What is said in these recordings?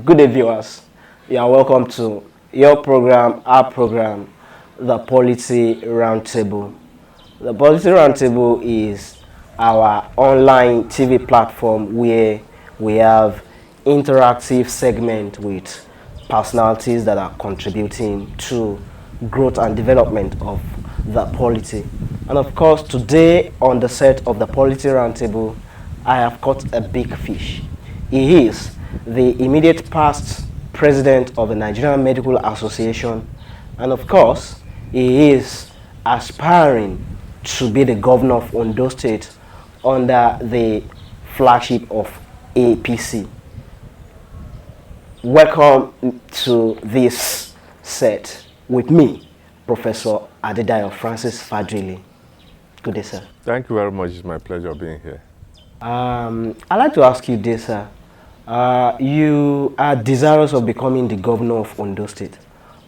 Good day, viewers. You are welcome to your program, our program, the Policy Roundtable. The Policy Roundtable is our online TV platform where we have interactive segment with personalities that are contributing to growth and development of the polity. And of course, today on the set of the Policy Roundtable, I have caught a big fish. He is the immediate past president of the Nigerian Medical Association, and of course, he is aspiring to be the governor of Ondo State under the flagship of APC. Welcome to this set with me, Professor Francis Faduyile. Good day, sir. Thank you very much. It's my pleasure being here. I'd like to ask you this, sir. You are desirous of becoming the governor of Ondo State.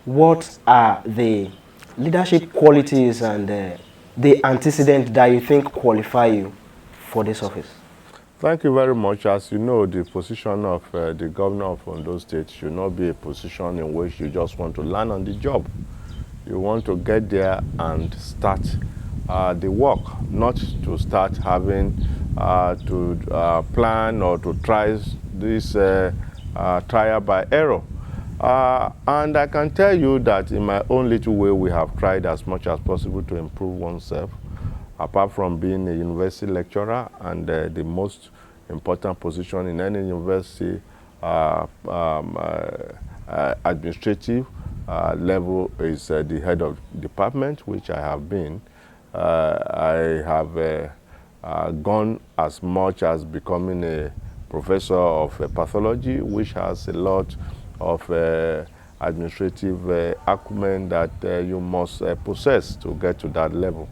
What are the leadership qualities and the antecedents that you think qualify you for this office? Thank you very much. As you know, the position of the governor of Ondo State should not be a position in which you just want to land on the job. You want to get there and start the work, not to start having to plan or to try this trial by error. And I can tell you that in my own little way, we have tried as much as possible to improve oneself, apart from being a university lecturer and the most important position in any university administrative level is the head of department, which I have been. I have gone as much as becoming a professor of pathology, which has a lot of administrative acumen that you must possess to get to that level.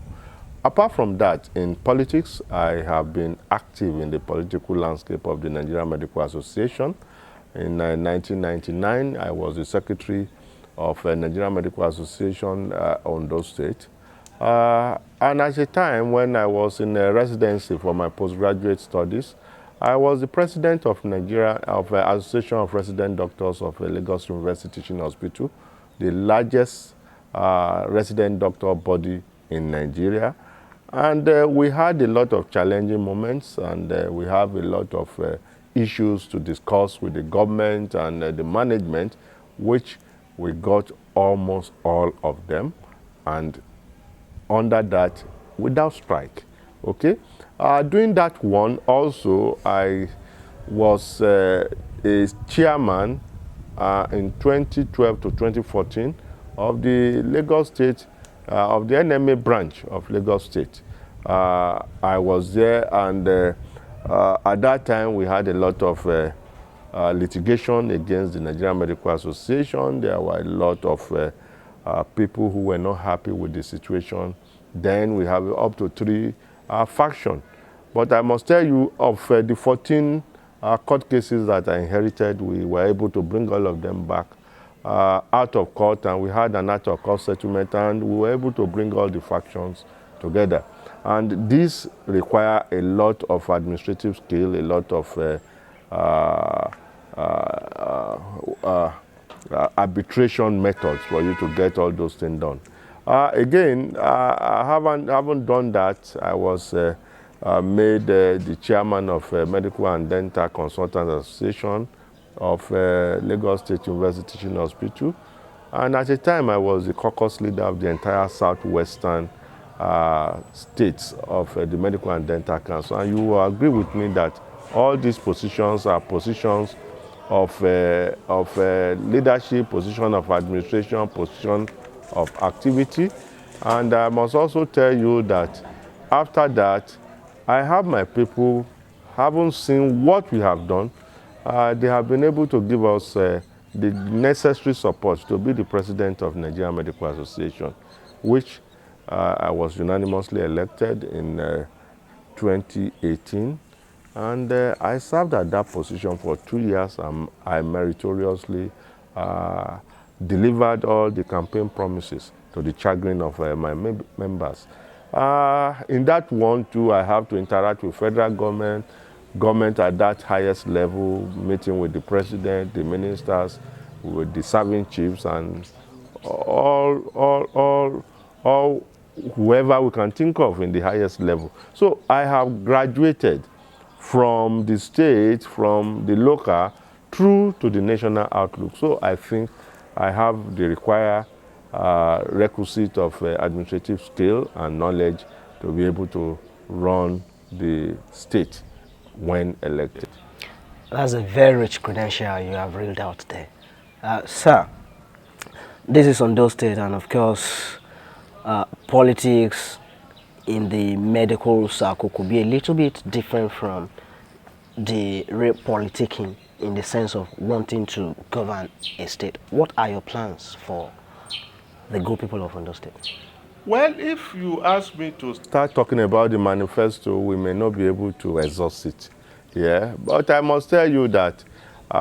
Apart from that, in politics, I have been active in the political landscape of the Nigerian Medical Association. In 1999, I was the secretary of Nigerian Medical Association Ondo State. And at a time when I was in residency for my postgraduate studies, I was the president of Association of Resident Doctors of Lagos University Teaching Hospital, the largest resident doctor body in Nigeria. And we had a lot of challenging moments, and we have a lot of issues to discuss with the government and the management, which we got almost all of them, and under that, without strike. Okay? During that one, also, I was a chairman in 2012 to 2014 of the Lagos State, of the NMA branch of Lagos State. I was there, and at that time, we had a lot of litigation against the Nigerian Medical Association. There were a lot of people who were not happy with the situation. Then we have up to 3 factions. But I must tell you, of the 14 court cases that I inherited, we were able to bring all of them back out of court, and we had an out of court settlement, and we were able to bring all the factions together. And this requires a lot of administrative skill, a lot of arbitration methods for you to get all those things done. Again, I haven't done that. I was made the chairman of Medical and Dental Consultants Association of Lagos State University Teaching Hospital. And at the time, I was the caucus leader of the entire southwestern states of the Medical and Dental Council. And you will agree with me that all these positions are positions of leadership, position of administration, position of activity. And I must also tell you that after that, I have my people, haven't seen what we have done. They have been able to give us the necessary support to be the president of Nigerian Medical Association, which I was unanimously elected in 2018. And I served at that position for 2 years, and I meritoriously delivered all the campaign promises to the chagrin of my members. In that one, too, I have to interact with federal government, government at that highest level, meeting with the president, the ministers, with the serving chiefs, and all whoever we can think of in the highest level. So I have graduated from the state, from the local, through to the national outlook. So I think I have the required requisite of administrative skill and knowledge to be able to run the state when elected. That's a very rich credential you have reeled out there. Sir, this is Ondo State, and of course, politics in the medical circle could be a little bit different from the real politicking in the sense of wanting to govern a state. What are your plans for the good people of Ondo State? Well, if you ask me to start talking about the manifesto, we may not be able to exhaust it. Yeah, but I must tell you that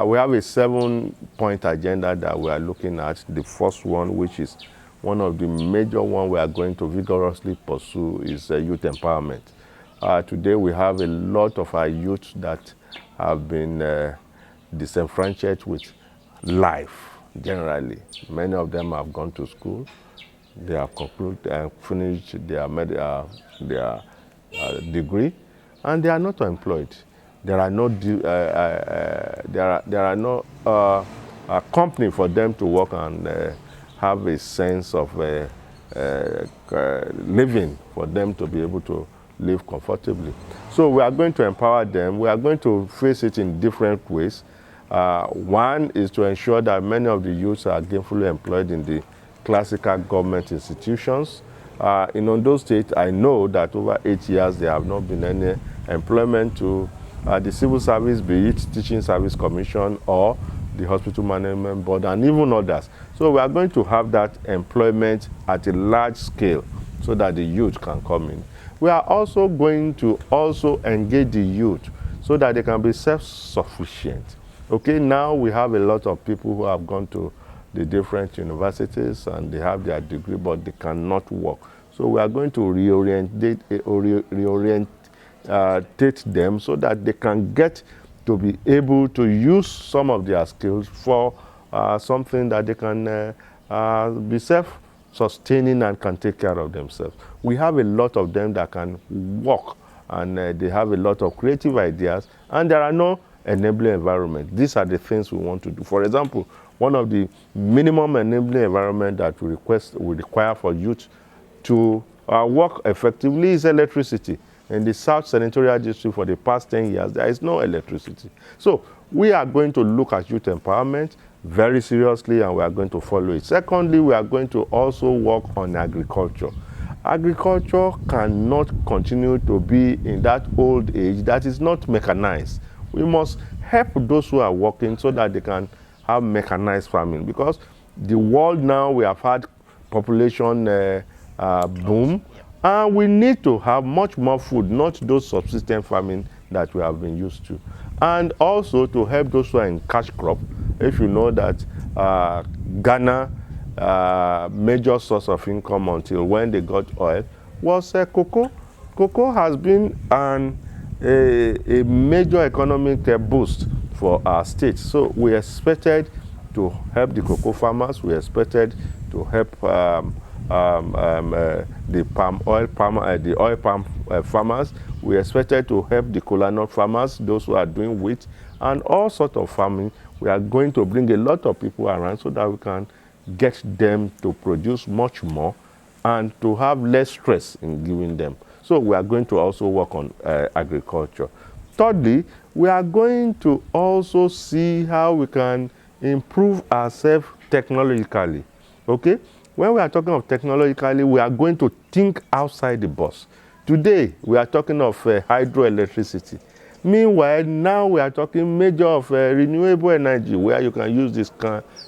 we have a 7-point agenda that we are looking at. The first one, which is one of the major ones we are going to vigorously pursue, is youth empowerment. Today we have a lot of our youth that have been disenfranchised with life generally. Many of them have gone to school, they have concluded and finished their degree, and they are not employed. There are no company for them to work and have a sense of living, for them to be able to live comfortably. So we are going to empower them. We are going to face it in different ways. One is to ensure that many of the youths are gainfully employed in the classical government institutions. In Ondo State, I know that over 8 years there have not been any employment to the civil service, be it Teaching Service Commission or the Hospital Management Board, and even others. So we are going to have that employment at a large scale so that the youth can come in. We are also going to engage the youth so that they can be self-sufficient. Okay, now we have a lot of people who have gone to the different universities and they have their degree, but they cannot work. So we are going to reorientate them so that they can get to be able to use some of their skills for something that they can be self-sustaining and can take care of themselves. We have a lot of them that can work, and they have a lot of creative ideas, and there are no enabling environment. These are the things we want to do. For example, one of the minimum enabling environment that we require for youth to work effectively is electricity. In the South Senatorial District for the past 10 years, there is no electricity. So we are going to look at youth empowerment very seriously, and we are going to follow it. Secondly, we are going to also work on agriculture. Agriculture cannot continue to be in that old age that is not mechanized. We must help those who are working so that they can have mechanized farming, because the world now, we have had population boom, and we need to have much more food, not those subsistence farming that we have been used to. And also to help those who are in cash crop. If you know that Ghana major source of income until when they got oil was cocoa. Cocoa has been a major economic boost for our state. So we expected to help the cocoa farmers. We expected to help the oil palm farmers. We expected to help the kola nut farmers, those who are doing wheat, and all sorts of farming. We are going to bring a lot of people around so that we can get them to produce much more and to have less stress in giving them. So we are going to also work on agriculture. Thirdly, we are going to also see how we can improve ourselves technologically. Okay? When we are talking of technologically, we are going to think outside the box. Today, we are talking of hydroelectricity. Meanwhile, now we are talking major of renewable energy, where you can use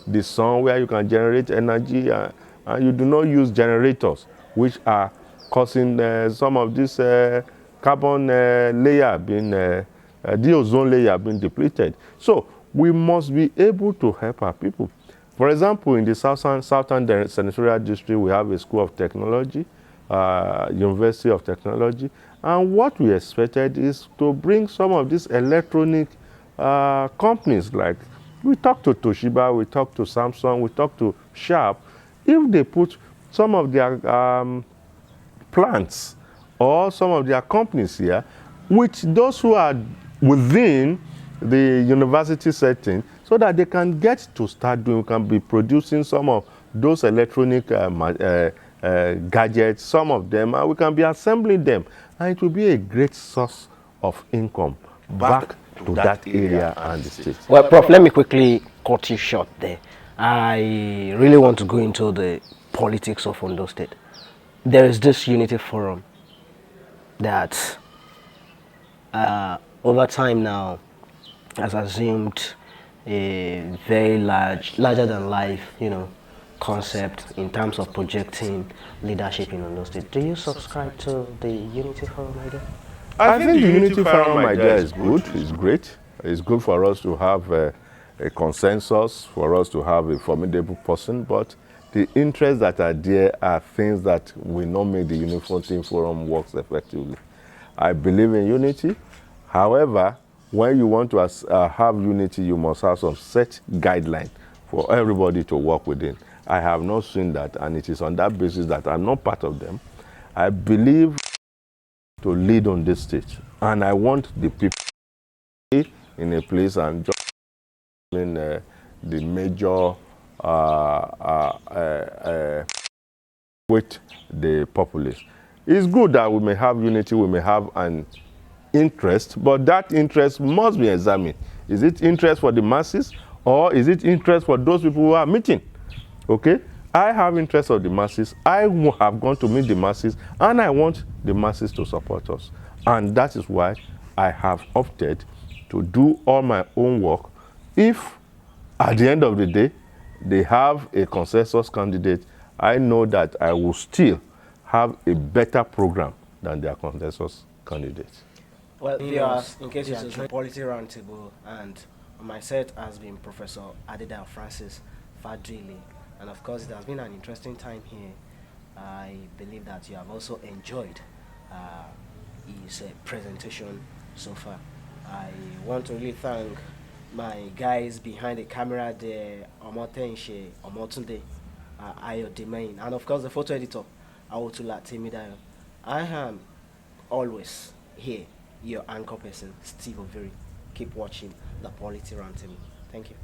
the sun, where you can generate energy, and you do not use generators, which are causing some of this carbon layer being, the ozone layer being depleted. So we must be able to help our people. For example, in the Southern Senatorial District, we have a School of Technology. University of Technology. And what we expected is to bring some of these electronic companies, like we talked to Toshiba, we talked to Samsung, we talked to Sharp. If they put some of their plants or some of their companies here, which those who are within the university setting, so that they can get to start doing, can be producing some of those electronic gadgets, some of them, and we can be assembling them. And it will be a great source of income back to that area and the state. Well, Prof, let me quickly cut you short there. I really want to go into the politics of Ondo State. There is this unity forum that over time now has assumed a very larger than life, concept in terms of projecting leadership in Ondo State. Do you subscribe to the unity forum idea? I think the unity forum idea is good, it's great. It's good for us to have a consensus, for us to have a formidable person, but the interests that are there are things that will not make the unity forum work effectively. I believe in unity. However, when you want to have unity, you must have some set guidelines for everybody to work within. I have not seen that, and it is on that basis that I'm not part of them. I believe to lead on this stage, and I want the people in a place and just in the major with the populace. It's good that we may have unity, we may have an interest, but that interest must be examined. Is it interest for the masses, or is it interest for those people who are meeting? Okay? I have interest of the masses. I have gone to meet the masses, and I want the masses to support us. And that is why I have opted to do all my own work. If at the end of the day they have a consensus candidate, I know that I will still have a better program than their consensus candidate. Well, viewers, in case you are joining Policy Roundtable, and on my set has been Professor Adida Francis Faduyile, and of course it has been an interesting time here. I believe that you have also enjoyed his presentation so far. I want to really thank my guys behind the camera there, Omotense, Omotunde, Ayo Demain, and of course the photo editor, Awotula Timidayo. I am always here, your anchor person, Steve Overi. Keep watching the Polity Roundtable. Thank you.